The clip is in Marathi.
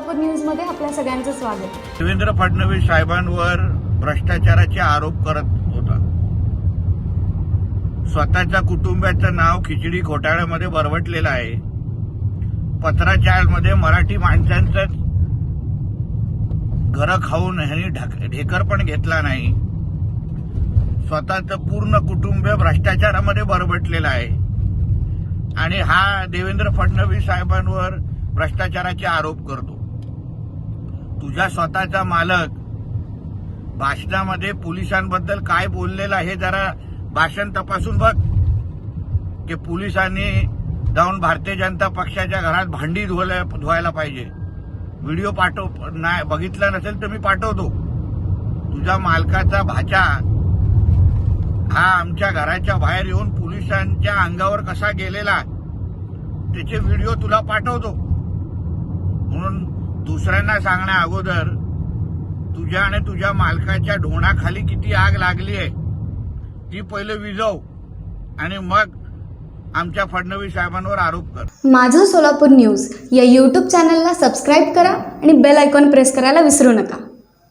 सोलापूर न्यूज मध्ये आपल्या सगळ्यांचं स्वागत। देवेंद्र फडणवीस साहेबांवर भ्रष्टाचाराचे आरोप करत होता। स्वतःच्या कुटुंबाचं नाव खिचडी घोटाळ्यामध्ये बरवटलेलं आहे। पत्राचारमध्ये मराठी माणसांचं घर खाऊन ह्यांनी ढेकर पण घेतला नाही। स्वतःचं पूर्ण कुटुंब भ्रष्टाचारामध्ये बरबटलेलं आहे आणि हा देवेंद्र फडणवीस साहेबांवर भ्रष्टाचाराचे आरोप करतो। तुझा स्वतःचा मालक भाषणामध्ये पोलिसांबद्दल काय बोललेला हे जरा भाषण तपासून बघ की पोलिसांनी जाऊन भारतीय जनता पक्षाच्या घरात भांडी धुवायला पाहिजे। व्हिडिओ पाठव, नाही बघितला नसेल तर मी पाठवतो। तुझ्या मालकाचा भाचा हा आमच्या घराच्या बाहेर येऊन पोलिसांच्या अंगावर कसा गेलेला त्याचे व्हिडिओ तुला पाठवतो। म्हणून दुसऱ्यांना सांगण्या अगोदर तुझ्या आणि तुझ्या मालकाच्या ढोणाखाली किती आग लागली आहे ती पहिले विझव आणि मग आमच्या फडणवीस साहेबांवर आरोप कर। माझं सोलापूर न्यूज या YouTube चॅनलला सबस्क्राईब करा आणि बेल आयकॉन प्रेस करायला विसरू नका।